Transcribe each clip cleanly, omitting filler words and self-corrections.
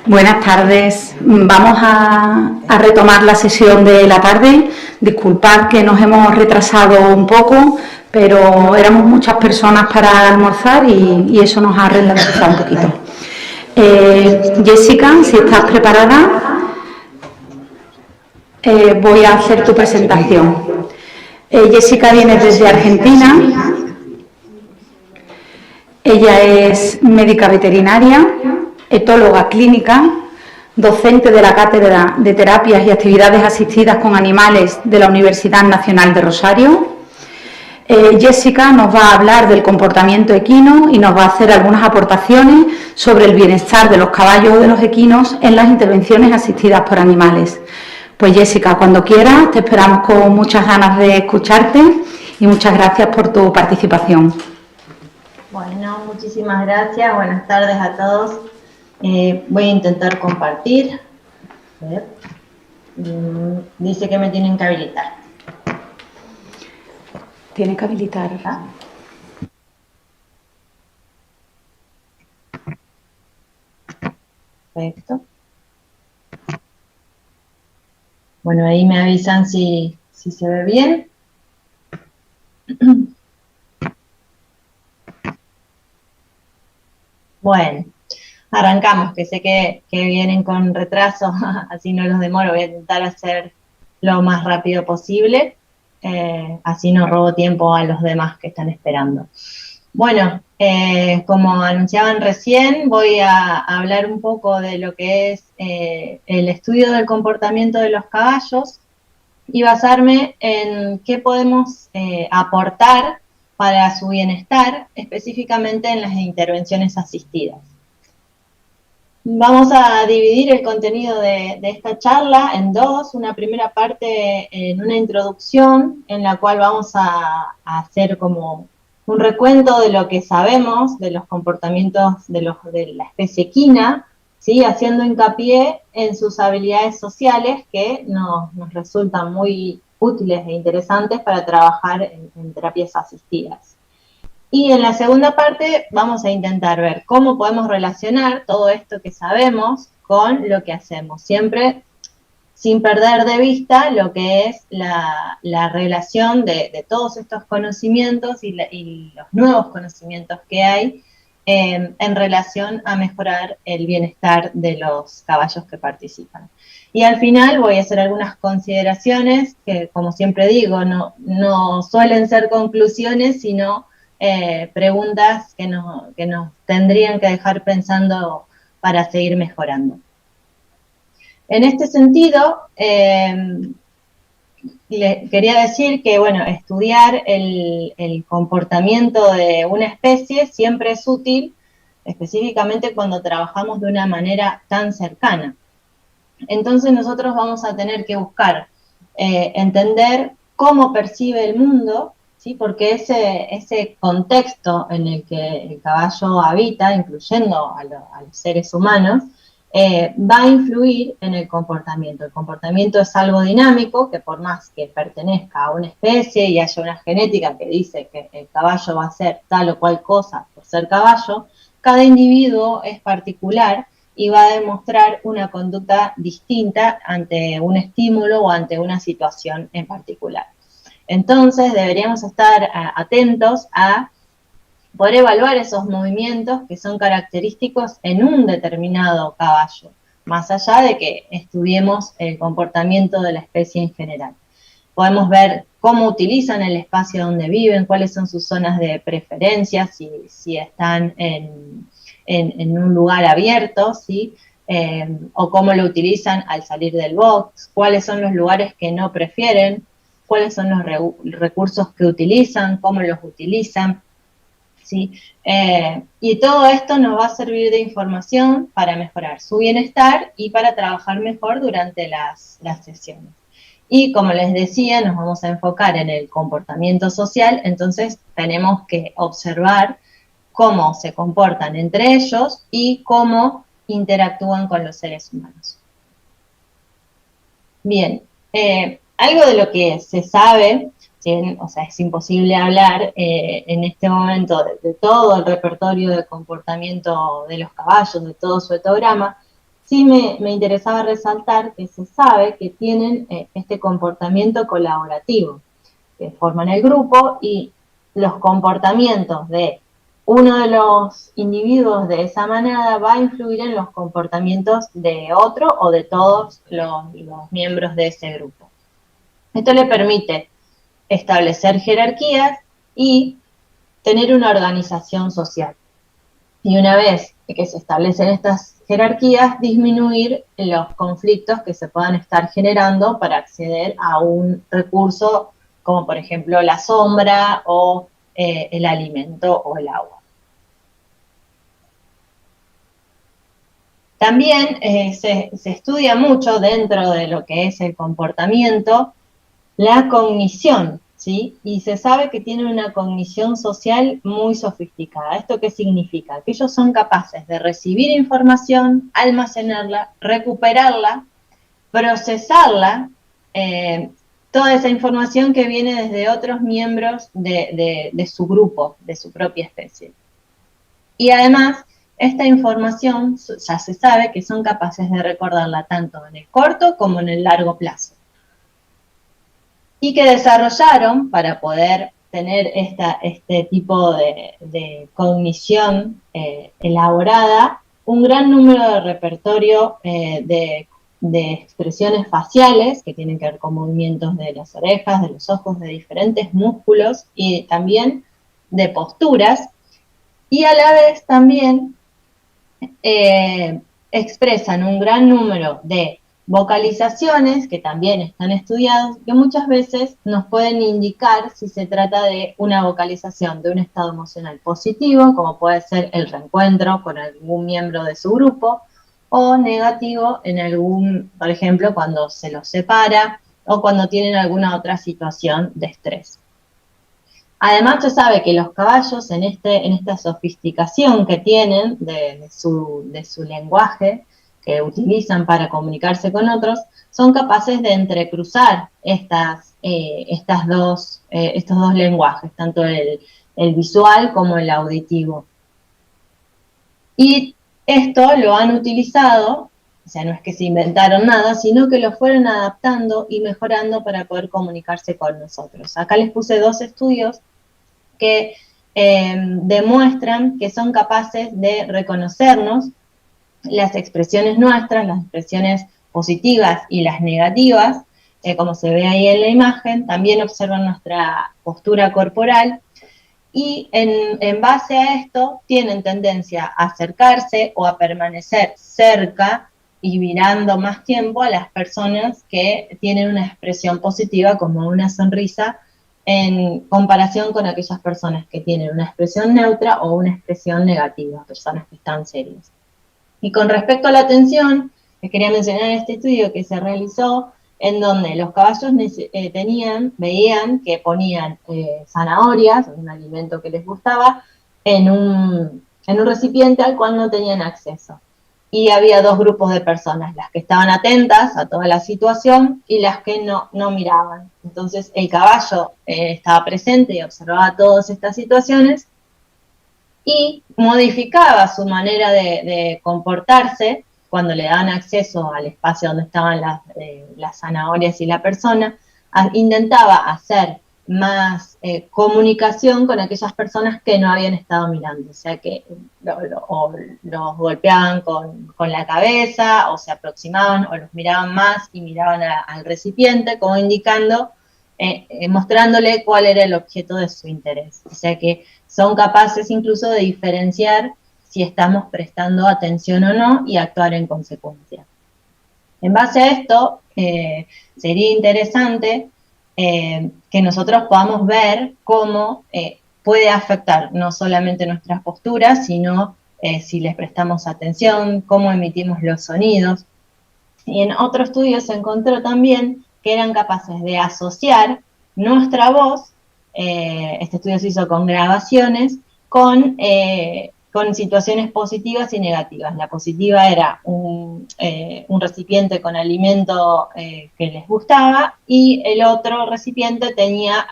Buenas tardes. Vamos a retomar la sesión de la tarde. Disculpad que nos hemos retrasado un poco, pero éramos muchas personas para almorzar y eso nos ha ralentizado un poquito. Jessica, si estás preparada, voy a hacer tu presentación. Jessica viene desde Argentina. Ella es médica veterinaria, etóloga clínica, docente de la Cátedra de Terapias y Actividades Asistidas con Animales de la Universidad Nacional de Rosario. Jessica nos va a hablar del comportamiento equino y nos va a hacer algunas aportaciones sobre el bienestar de los caballos o de los equinos en las intervenciones asistidas por animales. Pues Jessica, cuando quieras, te esperamos con muchas ganas de escucharte y muchas gracias por tu participación. Bueno, muchísimas gracias. Buenas tardes a todos. Voy a intentar compartir. A ver. Dice que me tienen que habilitar. Tiene que habilitar. Perfecto. Bueno, ahí me avisan si se ve bien. Bueno, arrancamos, que sé que vienen con retraso, así no los demoro. Voy a intentar hacer lo más rápido posible, así no robo tiempo a los demás que están esperando. Bueno, como anunciaban recién, voy a hablar un poco de lo que es el estudio del comportamiento de los caballos y basarme en qué podemos aportar para su bienestar, específicamente en las intervenciones asistidas. Vamos a dividir el contenido de esta charla en dos. Una primera parte en una introducción, en la cual vamos a hacer como un recuento de lo que sabemos de los comportamientos de la especie equina, ¿sí? Haciendo hincapié en sus habilidades sociales que nos resultan muy útiles e interesantes para trabajar en terapias asistidas. Y en la segunda parte vamos a intentar ver cómo podemos relacionar todo esto que sabemos con lo que hacemos, siempre sin perder de vista lo que es la relación de todos estos conocimientos y los nuevos conocimientos que hay en relación a mejorar el bienestar de los caballos que participan. Y al final voy a hacer algunas consideraciones que, como siempre digo, no suelen ser conclusiones, sino preguntas que nos tendrían que dejar pensando para seguir mejorando. En este sentido, quería decir que, bueno, estudiar el comportamiento de una especie siempre es útil, específicamente cuando trabajamos de una manera tan cercana. Entonces nosotros vamos a tener que buscar entender cómo percibe el mundo, ¿sí? Porque ese contexto en el que el caballo habita, incluyendo a los seres humanos, va a influir en el comportamiento. El comportamiento es algo dinámico, que por más que pertenezca a una especie y haya una genética que dice que el caballo va a hacer tal o cual cosa por ser caballo, cada individuo es particular y va a demostrar una conducta distinta ante un estímulo o ante una situación en particular. Entonces deberíamos estar atentos a poder evaluar esos movimientos que son característicos en un determinado caballo, más allá de que estudiemos el comportamiento de la especie en general. Podemos ver cómo utilizan el espacio donde viven, cuáles son sus zonas de preferencia, si están en un lugar abierto, ¿sí? O cómo lo utilizan al salir del box, cuáles son los lugares que no prefieren, cuáles son los recursos que utilizan, cómo los utilizan, ¿sí? Y todo esto nos va a servir de información para mejorar su bienestar y para trabajar mejor durante las sesiones. Y como les decía, nos vamos a enfocar en el comportamiento social, entonces tenemos que observar cómo se comportan entre ellos y cómo interactúan con los seres humanos. Bien, algo de lo que se sabe, ¿sí? O sea, es imposible hablar en este momento de todo el repertorio de comportamiento de los caballos, de todo su etograma, sí me interesaba resaltar que se sabe que tienen este comportamiento colaborativo, que forman el grupo y los comportamientos de uno de los individuos de esa manada va a influir en los comportamientos de otro o de todos los miembros de ese grupo. Esto le permite establecer jerarquías y tener una organización social. Y una vez que se establecen estas jerarquías, disminuir los conflictos que se puedan estar generando para acceder a un recurso como por ejemplo la sombra o el alimento o el agua. También se estudia mucho dentro de lo que es el comportamiento la cognición, ¿sí? Y se sabe que tienen una cognición social muy sofisticada. ¿Esto qué significa? Que ellos son capaces de recibir información, almacenarla, recuperarla, procesarla, toda esa información que viene desde otros miembros de su grupo, de su propia especie. Y además, esta información ya se sabe que son capaces de recordarla tanto en el corto como en el largo plazo. Y que desarrollaron para poder tener este tipo de cognición elaborada, un gran número de repertorio de expresiones faciales que tienen que ver con movimientos de las orejas, de los ojos, de diferentes músculos y también de posturas, y a la vez también expresan un gran número de vocalizaciones que también están estudiadas, que muchas veces nos pueden indicar si se trata de una vocalización de un estado emocional positivo, como puede ser el reencuentro con algún miembro de su grupo, o negativo en algún, por ejemplo, cuando se los separa o cuando tienen alguna otra situación de estrés. Además se sabe que los caballos en esta sofisticación que tienen de su lenguaje, que utilizan para comunicarse con otros, son capaces de entrecruzar estos dos lenguajes, tanto el visual como el auditivo. Y esto lo han utilizado, o sea, no es que se inventaron nada, sino que lo fueron adaptando y mejorando para poder comunicarse con nosotros. Acá les puse 2 estudios que demuestran que son capaces de reconocernos las expresiones nuestras, las expresiones positivas y las negativas, como se ve ahí en la imagen, también observan nuestra postura corporal y en base a esto tienen tendencia a acercarse o a permanecer cerca y mirando más tiempo a las personas que tienen una expresión positiva como una sonrisa en comparación con aquellas personas que tienen una expresión neutra o una expresión negativa, personas que están serias. Y con respecto a la atención, les quería mencionar este estudio que se realizó en donde los caballos veían que ponían zanahorias, un alimento que les gustaba, en un recipiente al cual no tenían acceso. Y había 2 grupos de personas, las que estaban atentas a toda la situación y las que no miraban. Entonces el caballo estaba presente y observaba todas estas situaciones y modificaba su manera de comportarse cuando le daban acceso al espacio donde estaban las zanahorias y la persona, intentaba hacer más comunicación con aquellas personas que no habían estado mirando, o sea que los golpeaban con la cabeza, o se aproximaban, o los miraban más y miraban al recipiente, como indicando, mostrándole cuál era el objeto de su interés. O sea que son capaces incluso de diferenciar si estamos prestando atención o no y actuar en consecuencia. En base a esto, sería interesante que nosotros podamos ver cómo puede afectar no solamente nuestras posturas, sino si les prestamos atención, cómo emitimos los sonidos. Y en otro estudio se encontró también que eran capaces de asociar nuestra voz, este estudio se hizo con grabaciones, con situaciones positivas y negativas. La positiva era un recipiente con alimento que les gustaba y el otro recipiente tenía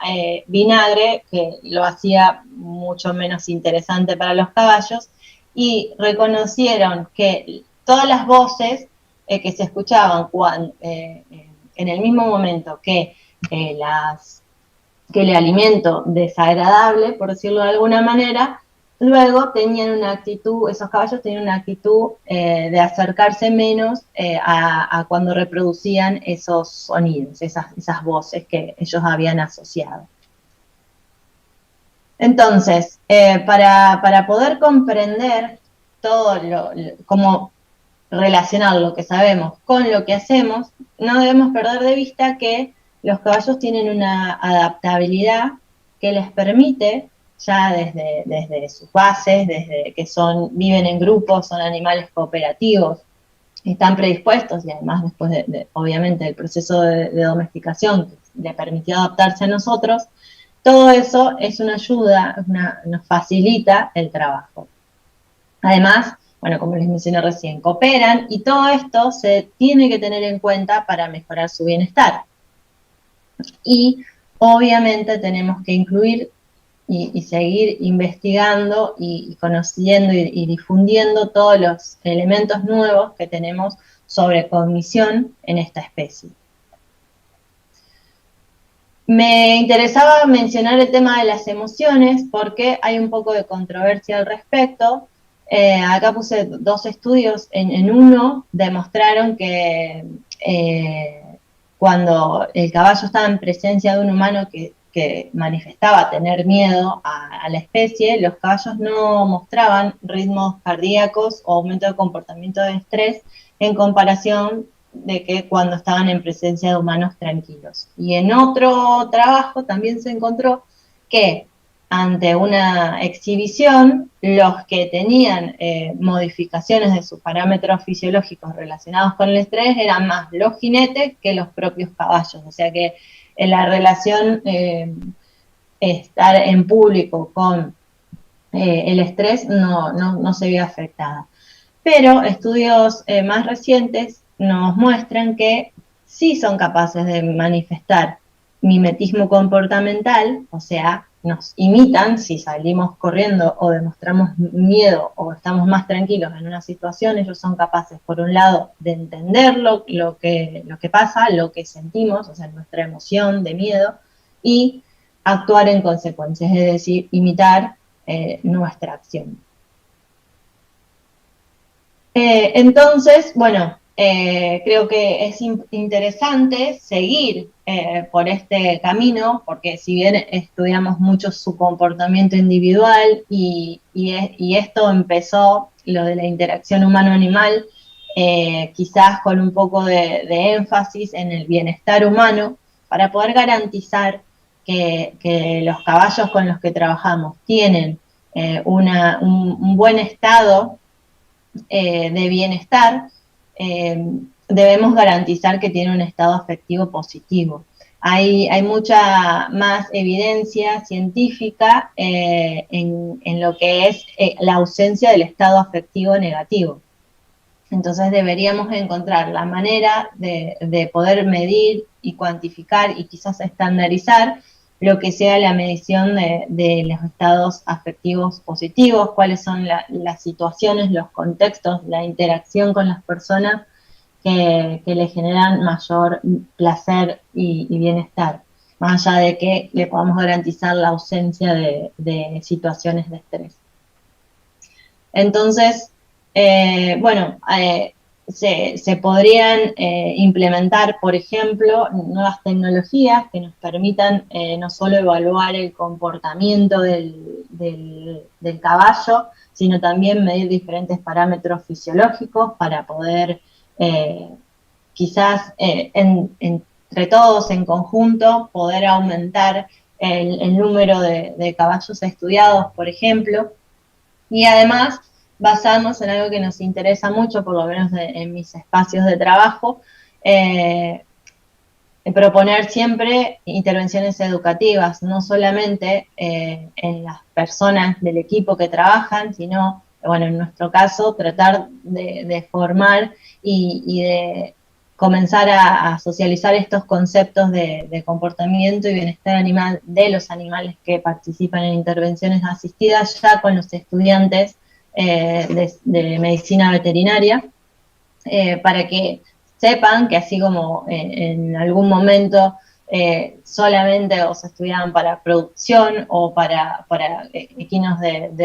vinagre que lo hacía mucho menos interesante para los caballos y reconocieron que todas las voces que se escuchaban en el mismo momento que el alimento desagradable, por decirlo de alguna manera, luego tenían una actitud, esos caballos tenían una actitud de acercarse menos a cuando reproducían esos sonidos, esas voces que ellos habían asociado. Entonces, para poder comprender todo cómo relacionar lo que sabemos con lo que hacemos, no debemos perder de vista que los caballos tienen una adaptabilidad que les permite, ya desde sus bases, desde que viven en grupos, son animales cooperativos, están predispuestos, y además después obviamente del proceso de domesticación que le permitió adaptarse a nosotros, todo eso es una ayuda, nos facilita el trabajo. Además, bueno, como les mencioné recién, cooperan, y todo esto se tiene que tener en cuenta para mejorar su bienestar. Y obviamente tenemos que incluir y seguir investigando y conociendo y difundiendo todos los elementos nuevos que tenemos sobre cognición en esta especie. Me interesaba mencionar el tema de las emociones porque hay un poco de controversia al respecto. Acá puse 2 estudios, en uno demostraron que cuando el caballo estaba en presencia de un humano que manifestaba tener miedo a la especie, los caballos no mostraban ritmos cardíacos o aumento de comportamiento de estrés en comparación de que cuando estaban en presencia de humanos tranquilos. Y en otro trabajo también se encontró que ante una exhibición, los que tenían modificaciones de sus parámetros fisiológicos relacionados con el estrés eran más los jinetes que los propios caballos. O sea que la relación estar en público con el estrés no se vio afectada. Pero estudios más recientes nos muestran que sí son capaces de manifestar mimetismo comportamental, o sea, nos imitan si salimos corriendo o demostramos miedo o estamos más tranquilos en una situación. Ellos son capaces, por un lado, de entender lo que pasa, lo que sentimos, o sea, nuestra emoción de miedo, y actuar en consecuencia, es decir, imitar nuestra acción. Entonces, bueno, creo que es interesante seguir por este camino, porque si bien estudiamos mucho su comportamiento individual y esto empezó, lo de la interacción humano-animal, quizás con un poco de énfasis en el bienestar humano, para poder garantizar que los caballos con los que trabajamos tienen un buen estado de bienestar, debemos garantizar que tiene un estado afectivo positivo. Hay mucha más evidencia científica en lo que es la ausencia del estado afectivo negativo. Entonces deberíamos encontrar la manera de poder medir y cuantificar y quizás estandarizar lo que sea la medición de los estados afectivos positivos, cuáles son las situaciones, los contextos, la interacción con las personas que le generan mayor placer y bienestar, más allá de que le podamos garantizar la ausencia de situaciones de estrés. Entonces, bueno, se podrían implementar, por ejemplo, nuevas tecnologías que nos permitan no solo evaluar el comportamiento del caballo, sino también medir diferentes parámetros fisiológicos para poder quizás entre todos en conjunto poder aumentar el número de caballos estudiados, por ejemplo, y además basarnos en algo que nos interesa mucho, por lo menos en mis espacios de trabajo, proponer siempre intervenciones educativas, no solamente en las personas del equipo que trabajan, sino, bueno, en nuestro caso, tratar de formar y de comenzar a socializar estos conceptos de comportamiento y bienestar animal de los animales que participan en intervenciones asistidas ya con los estudiantes de medicina veterinaria, para que sepan que así como en algún momento solamente o se estudiaban para producción o para equinos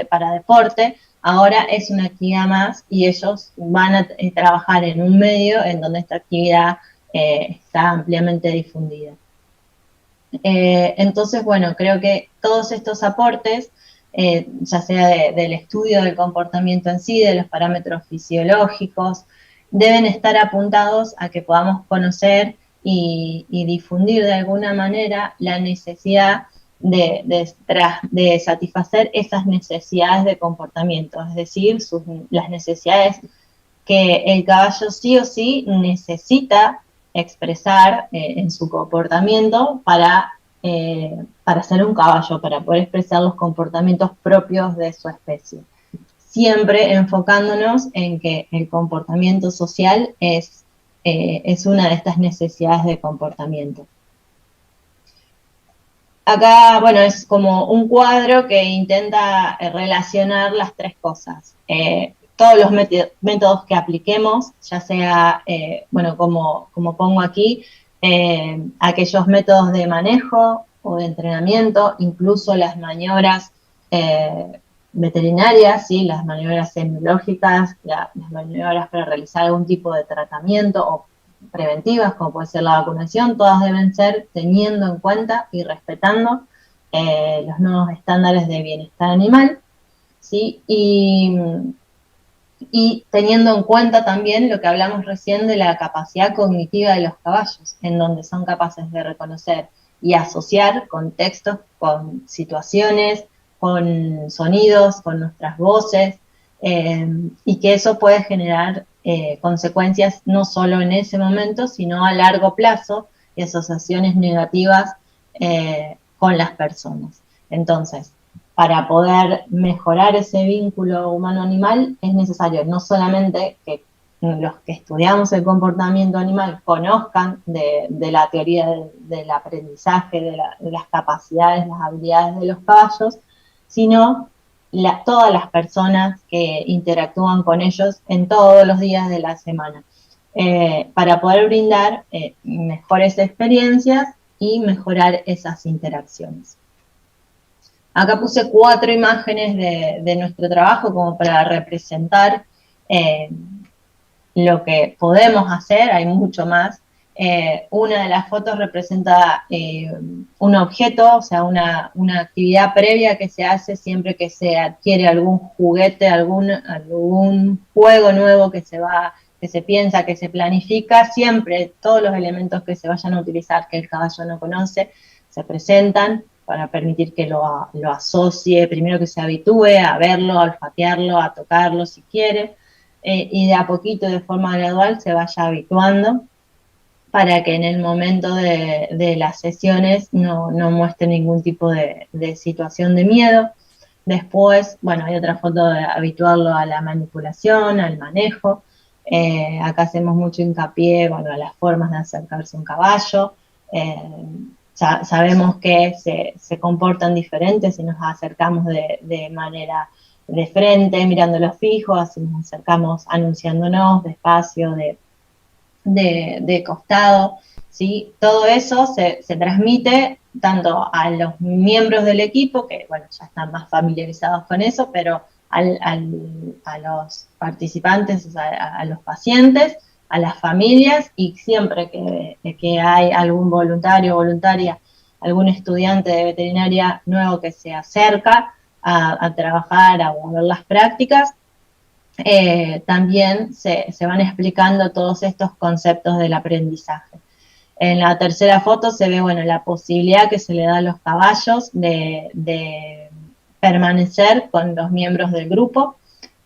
para deporte, ahora es una actividad más y ellos van a trabajar en un medio en donde esta actividad está ampliamente difundida. Entonces, bueno, creo que todos estos aportes, ya sea del estudio del comportamiento en sí, de los parámetros fisiológicos, deben estar apuntados a que podamos conocer y difundir de alguna manera la necesidad de satisfacer esas necesidades de comportamiento, es decir, las necesidades que el caballo sí o sí necesita expresar en su comportamiento para ser un caballo, para poder expresar los comportamientos propios de su especie. Siempre enfocándonos en que el comportamiento social es una de estas necesidades de comportamiento. Acá, bueno, es como un cuadro que intenta relacionar las tres cosas. Todos los métodos que apliquemos, ya sea, bueno, como pongo aquí, aquellos métodos de manejo o de entrenamiento, incluso las maniobras veterinarias, ¿sí? Las maniobras semiológicas, las maniobras para realizar algún tipo de tratamiento o preventivas, como puede ser la vacunación, todas deben ser teniendo en cuenta y respetando los nuevos estándares de bienestar animal, ¿sí? Y teniendo en cuenta también lo que hablamos recién de la capacidad cognitiva de los caballos, en donde son capaces de reconocer y asociar contextos con situaciones, con sonidos, con nuestras voces, y que eso puede generar consecuencias no solo en ese momento, sino a largo plazo y asociaciones negativas con las personas. Entonces, para poder mejorar ese vínculo humano-animal es necesario no solamente que los que estudiamos el comportamiento animal conozcan de la teoría del aprendizaje, de las capacidades, las habilidades de los caballos, sino todas las personas que interactúan con ellos en todos los días de la semana, para poder brindar mejores experiencias y mejorar esas interacciones. Acá puse 4 imágenes de nuestro trabajo como para representar lo que podemos hacer, hay mucho más. Una de las fotos representa un objeto, o sea, una actividad previa que se hace siempre que se adquiere algún juguete, algún juego nuevo que se piensa, que se planifica, siempre todos los elementos que se vayan a utilizar que el caballo no conoce se presentan para permitir que lo asocie, primero que se habitúe a verlo, a olfatearlo, a tocarlo si quiere, y de a poquito, de forma gradual, se vaya habituando para que en el momento de las sesiones no muestre ningún tipo de situación de miedo. Después, bueno, hay otra foto de habituarlo a la manipulación, al manejo. Acá hacemos mucho hincapié, bueno, a las formas de acercarse a un caballo. Sabemos que se comportan diferentes si nos acercamos de manera de frente, mirándolo fijo, así nos acercamos anunciándonos despacio, de costado, ¿sí? Todo eso se transmite tanto a los miembros del equipo, que bueno, ya están más familiarizados con eso, pero a los participantes, a los pacientes, a las familias, y siempre que hay algún voluntario o voluntaria, algún estudiante de veterinaria nuevo que se acerca a trabajar, a ver las prácticas, también se van explicando todos estos conceptos del aprendizaje. En la tercera foto se ve, bueno, la posibilidad que se le da a los caballos de permanecer con los miembros del grupo.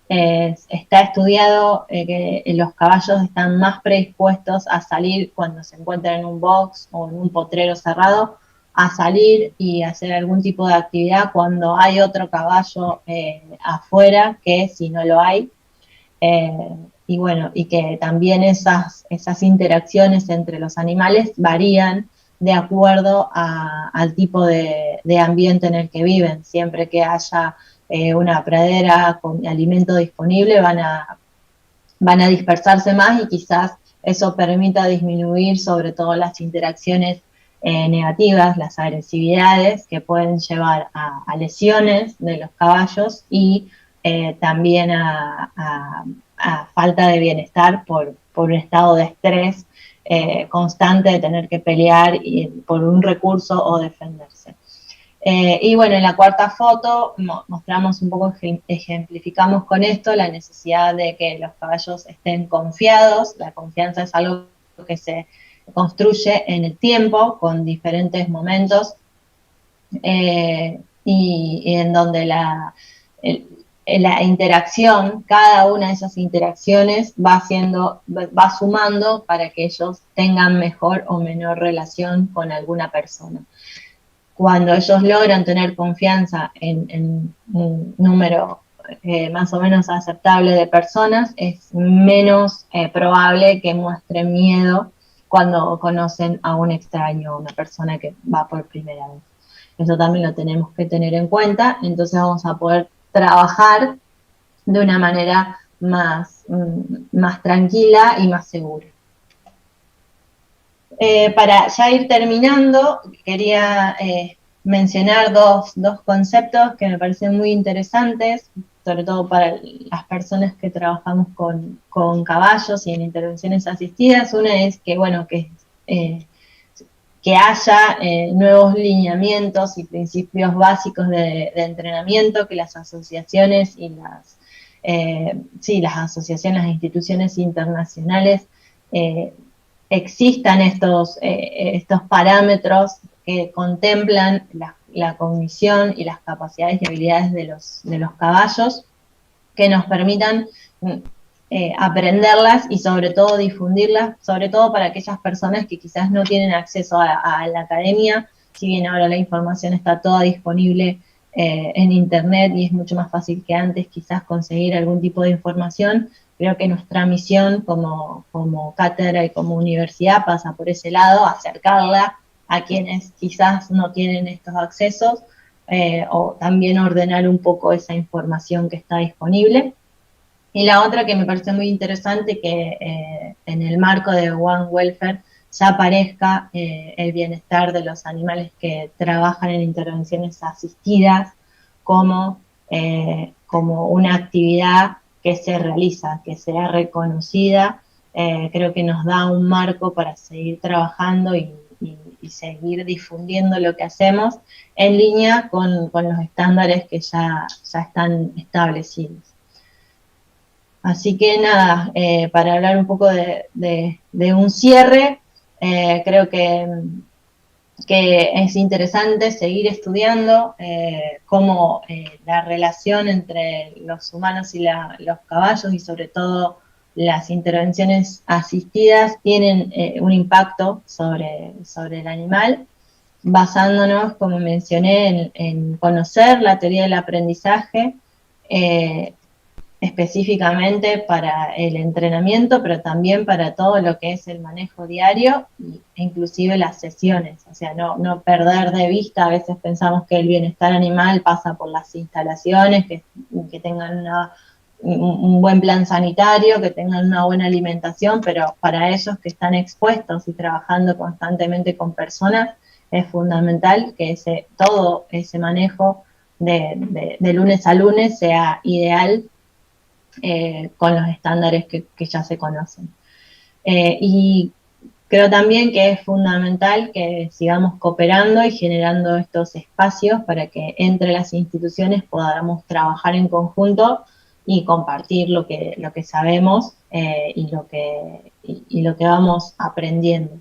Está estudiado que los caballos están más predispuestos a salir cuando se encuentran en un box o en un potrero cerrado, a salir y hacer algún tipo de actividad cuando hay otro caballo afuera que si no lo hay. Y bueno, y que también esas interacciones entre los animales varían de acuerdo al tipo de ambiente en el que viven. Siempre que haya una pradera con alimento disponible, van a van a dispersarse más y quizás eso permita disminuir sobre todo las interacciones negativas, las agresividades que pueden llevar a lesiones de los caballos y también a falta de bienestar por un estado de estrés constante de tener que pelear por un recurso o defenderse. Y bueno, en la cuarta foto mostramos un poco, ejemplificamos con esto la necesidad de que los caballos estén confiados. La confianza es algo que se construye en el tiempo con diferentes momentos y en donde la interacción, cada una de esas interacciones va sumando para que ellos tengan mejor o menor relación con alguna persona. Cuando ellos logran tener confianza en un número más o menos aceptable de personas, es menos probable que muestren miedo cuando conocen a un extraño, a una persona que va por primera vez. Eso también lo tenemos que tener en cuenta, entonces vamos a poder trabajar de una manera más tranquila y más segura. Para ya ir terminando, quería mencionar dos conceptos que me parecen muy interesantes, sobre todo para las personas que trabajamos con caballos y en intervenciones asistidas. Una es que, bueno, que haya nuevos lineamientos y principios básicos de entrenamiento, que las asociaciones y las asociaciones, las instituciones internacionales existan estos parámetros que contemplan la cognición y las capacidades y habilidades de los caballos, que nos permitan aprenderlas y sobre todo difundirlas, sobre todo para aquellas personas que quizás no tienen acceso a la academia, si bien ahora la información está toda disponible en internet y es mucho más fácil que antes quizás conseguir algún tipo de información. Creo que nuestra misión como cátedra y como universidad pasa por ese lado, acercarla a quienes quizás no tienen estos accesos o también ordenar un poco esa información que está disponible. Y la otra que me parece muy interesante, que en el marco de One Welfare ya aparezca el bienestar de los animales que trabajan en intervenciones asistidas como una actividad que se realiza, que sea reconocida. Creo que nos da un marco para seguir trabajando y seguir difundiendo lo que hacemos en línea con los estándares que ya están establecidos. Así que nada, para hablar un poco de un cierre, creo que es interesante seguir estudiando cómo la relación entre los humanos y los caballos y sobre todo las intervenciones asistidas tienen un impacto sobre el animal, basándonos, como mencioné, en conocer la teoría del aprendizaje, específicamente para el entrenamiento, pero también para todo lo que es el manejo diario e inclusive las sesiones. O sea, no perder de vista, a veces pensamos que el bienestar animal pasa por las instalaciones, que tengan un buen plan sanitario, que tengan una buena alimentación, pero para ellos que están expuestos y trabajando constantemente con personas, es fundamental que todo ese manejo de lunes a lunes sea ideal con los estándares que ya se conocen. Y creo también que es fundamental que sigamos cooperando y generando estos espacios para que entre las instituciones podamos trabajar en conjunto y compartir lo que sabemos y lo que vamos aprendiendo.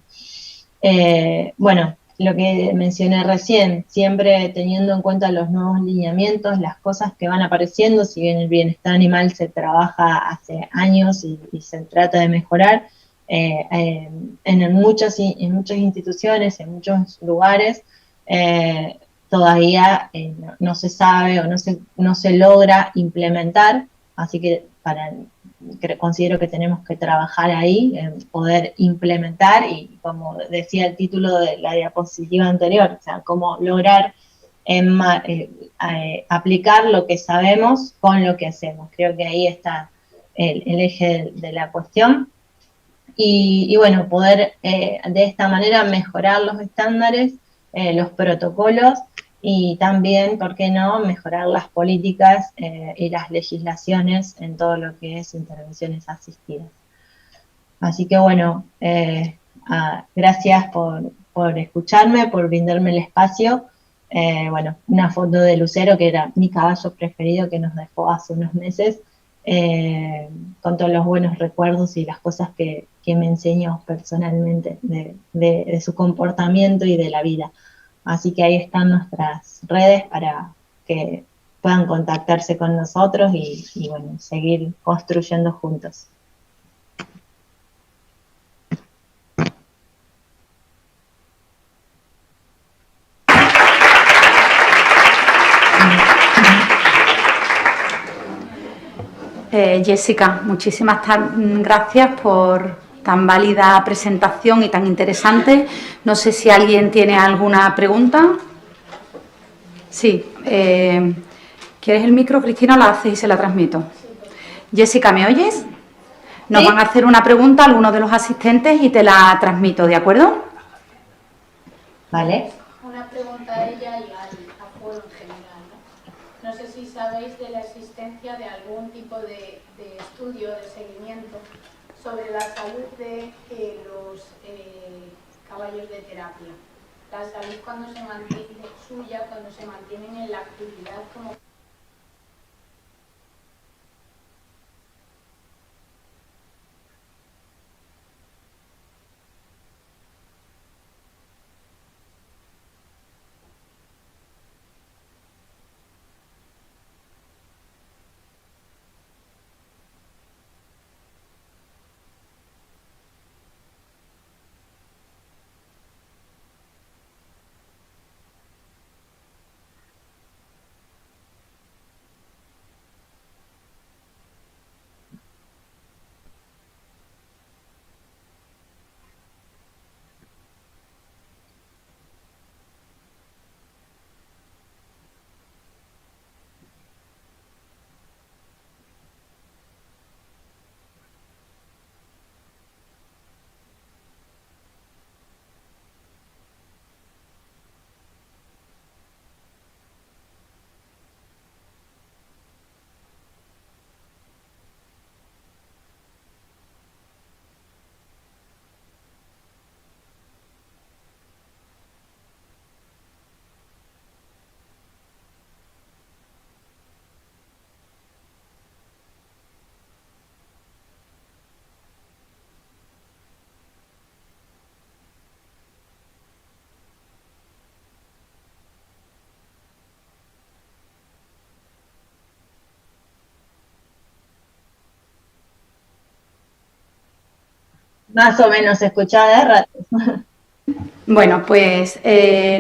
Bueno, lo que mencioné recién, siempre teniendo en cuenta los nuevos lineamientos, las cosas que van apareciendo, si bien el bienestar animal se trabaja hace años y se trata de mejorar, en muchas instituciones, en muchos lugares, todavía no se sabe o no se logra implementar, así que considero que tenemos que trabajar ahí, en poder implementar y, como decía el título de la diapositiva anterior, o sea, cómo lograr aplicar lo que sabemos con lo que hacemos. Creo que ahí está el eje de la cuestión. Y bueno, poder de esta manera mejorar los estándares, los protocolos y también, ¿por qué no?, mejorar las políticas y las legislaciones en todo lo que es intervenciones asistidas. Así que bueno, gracias por escucharme, por brindarme el espacio. Bueno, una foto de Lucero, que era mi caballo preferido, que nos dejó hace unos meses, con todos los buenos recuerdos y las cosas que me enseñó personalmente de su comportamiento y de la vida. Así que ahí están nuestras redes para que puedan contactarse con nosotros y bueno, seguir construyendo juntos. Jessica, muchísimas gracias por tan válida presentación y tan interesante. No sé si alguien tiene alguna pregunta. Sí. ¿Quieres el micro, Cristina, o la haces y se la transmito? Jessica, ¿me oyes? Nos van a hacer una pregunta a alguno de los asistentes y te la transmito, ¿de acuerdo? Vale. Una pregunta a ella y a foro en general, ¿no? No sé si sabéis de la existencia de algún tipo de estudio, de seguimiento sobre la salud de los caballos de terapia. La salud cuando se mantiene suya, cuando se mantienen en la actividad como... Más o menos escuchada de ratos. Bueno, pues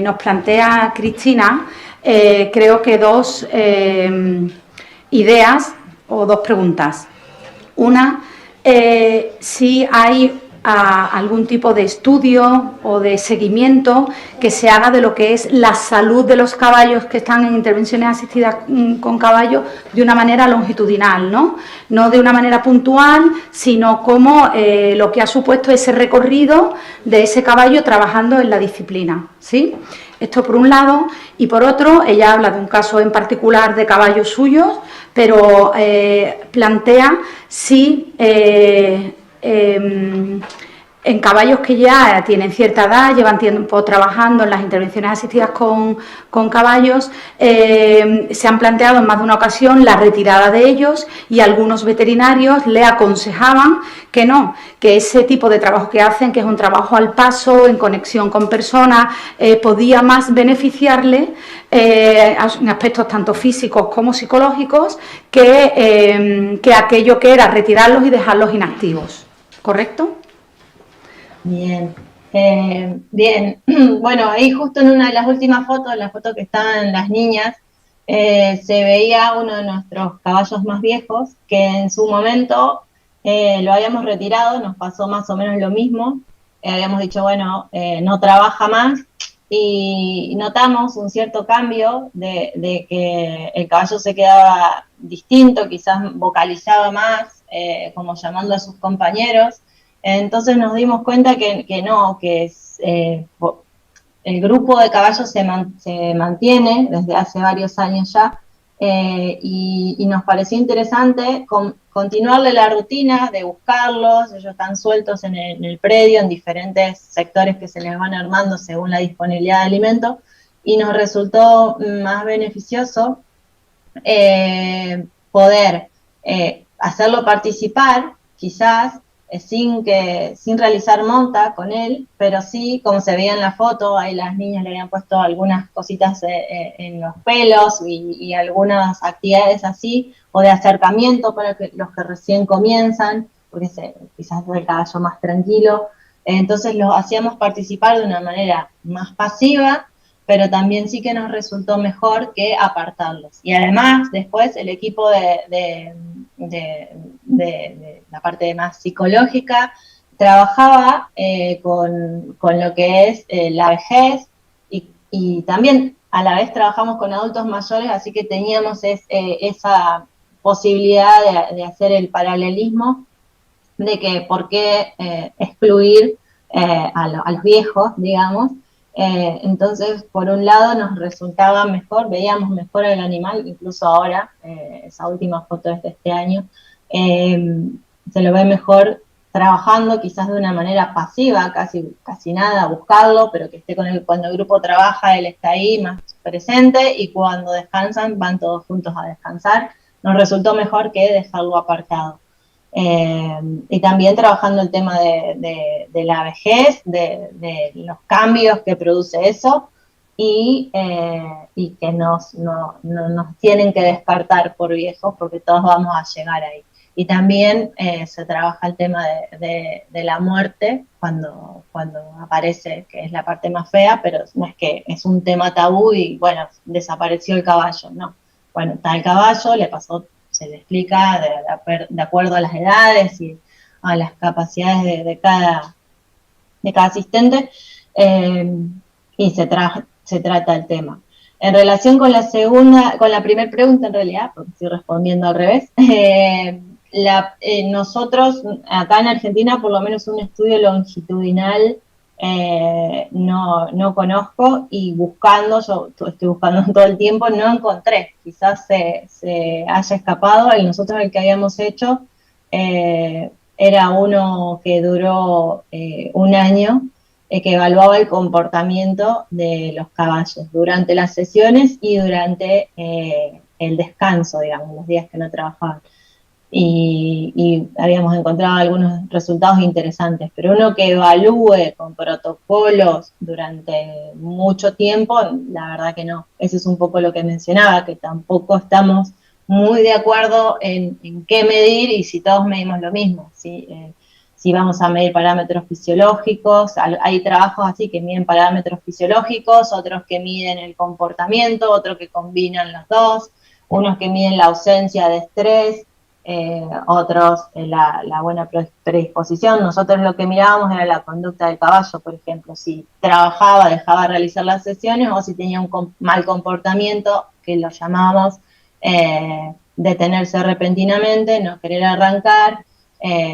nos plantea Cristina, creo que dos ideas o dos preguntas. Una, si hay algún tipo de estudio o de seguimiento que se haga de lo que es la salud de los caballos que están en intervenciones asistidas con caballos de una manera longitudinal, no de una manera puntual, sino como lo que ha supuesto ese recorrido de ese caballo trabajando en la disciplina, ¿sí? Esto por un lado, y por otro, ella habla de un caso en particular de caballos suyos, pero plantea si en caballos que ya tienen cierta edad, llevan tiempo trabajando en las intervenciones asistidas con caballos, se han planteado en más de una ocasión la retirada de ellos y algunos veterinarios le aconsejaban que no, que ese tipo de trabajo que hacen, que es un trabajo al paso, en conexión con personas, podía más beneficiarle en aspectos tanto físicos como psicológicos que aquello que era retirarlos y dejarlos inactivos. ¿Correcto? Bien. Bien. Bueno, ahí justo en una de las últimas fotos, la foto que estaban las niñas, se veía uno de nuestros caballos más viejos, que en su momento lo habíamos retirado, nos pasó más o menos lo mismo, habíamos dicho, bueno, no trabaja más, y notamos un cierto cambio de que el caballo se quedaba distinto, quizás vocalizaba más, como llamando a sus compañeros. Entonces nos dimos cuenta que no, que el grupo de caballos se mantiene desde hace varios años ya, y nos pareció interesante continuarle la rutina de buscarlos. Ellos están sueltos en el predio, en diferentes sectores que se les van armando según la disponibilidad de alimentos, y nos resultó más beneficioso poder hacerlo participar, quizás sin realizar monta con él, pero sí, como se veía en la foto, ahí las niñas le habían puesto algunas cositas en los pelos y algunas actividades así, o de acercamiento para los que recién comienzan, porque quizás es el caballo más tranquilo. Entonces los hacíamos participar de una manera más pasiva, pero también sí que nos resultó mejor que apartarlos. Y además, después, el equipo de la parte más psicológica trabajaba con lo que es la vejez, y también a la vez trabajamos con adultos mayores, así que teníamos esa posibilidad de hacer el paralelismo de que por qué excluir a los viejos, digamos. Entonces, por un lado nos resultaba mejor, veíamos mejor al animal, incluso ahora, esa última foto es de este año, se lo ve mejor trabajando quizás de una manera pasiva, casi nada, buscarlo, pero que esté cuando el grupo trabaja, él está ahí más presente, y cuando descansan, van todos juntos a descansar. Nos resultó mejor que dejarlo apartado. Y también trabajando el tema de la vejez, de los cambios que produce eso, y que no nos tienen que descartar por viejos, porque todos vamos a llegar ahí. Y también se trabaja el tema de la muerte cuando aparece, que es la parte más fea, pero no es que es un tema tabú y bueno, desapareció el caballo, no. Bueno, está el caballo, se le explica de acuerdo a las edades y a las capacidades de cada asistente, y se trata el tema. En relación con la primera pregunta, en realidad, porque estoy respondiendo al revés, nosotros acá en Argentina, por lo menos un estudio longitudinal no conozco, y yo estoy buscando todo el tiempo, no encontré, quizás se haya escapado. Nosotros el que habíamos hecho era uno que duró un año, que evaluaba el comportamiento de los caballos durante las sesiones y durante el descanso, digamos, los días que no trabajaban. Y habíamos encontrado algunos resultados interesantes, pero uno que evalúe con protocolos durante mucho tiempo, la verdad que no. Eso es un poco lo que mencionaba, que tampoco estamos muy de acuerdo en qué medir y si todos medimos lo mismo, ¿sí? Si vamos a medir parámetros fisiológicos, hay trabajos así que miden parámetros fisiológicos, otros que miden el comportamiento, otros que combinan los dos, unos que miden la ausencia de estrés, otros la buena predisposición. Nosotros lo que mirábamos era la conducta del caballo, por ejemplo, si trabajaba, dejaba de realizar las sesiones, o si tenía un mal comportamiento, que lo llamamos detenerse repentinamente, no querer arrancar,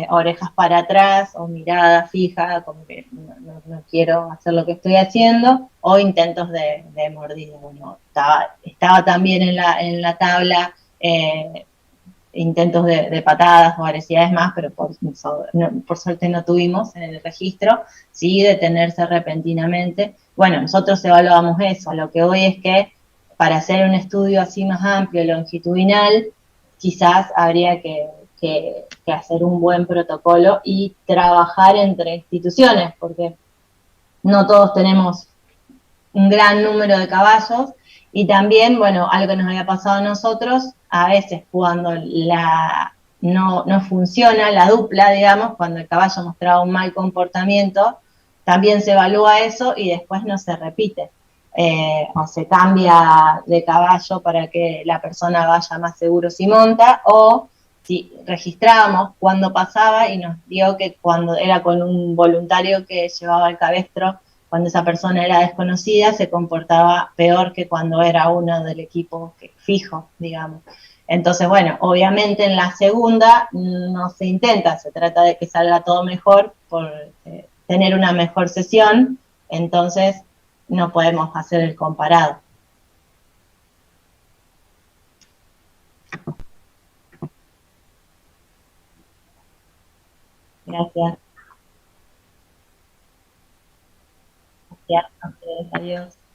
orejas para atrás o mirada fija, como que no quiero hacer lo que estoy haciendo, o intentos de mordida. Bueno, estaba también en la tabla intentos de patadas o agresividades más, pero por suerte no tuvimos en el registro, sí detenerse repentinamente. Bueno, nosotros evaluamos eso, lo que hoy es que para hacer un estudio así más amplio, longitudinal, quizás habría que hacer un buen protocolo y trabajar entre instituciones, porque no todos tenemos un gran número de caballos, y también, bueno, algo que nos había pasado a nosotros, a veces cuando no funciona la dupla, digamos, cuando el caballo mostraba un mal comportamiento, también se evalúa eso y después no se repite. O se cambia de caballo para que la persona vaya más seguro si monta, o si registrábamos cuando pasaba y nos dio que cuando era con un voluntario que llevaba el cabestro, cuando esa persona era desconocida, se comportaba peor que cuando era uno del equipo fijo, digamos. Entonces, bueno, obviamente en la segunda no se intenta, se trata de que salga todo mejor por tener una mejor sesión, entonces no podemos hacer el comparado. Gracias. Gracias a ustedes. Adiós.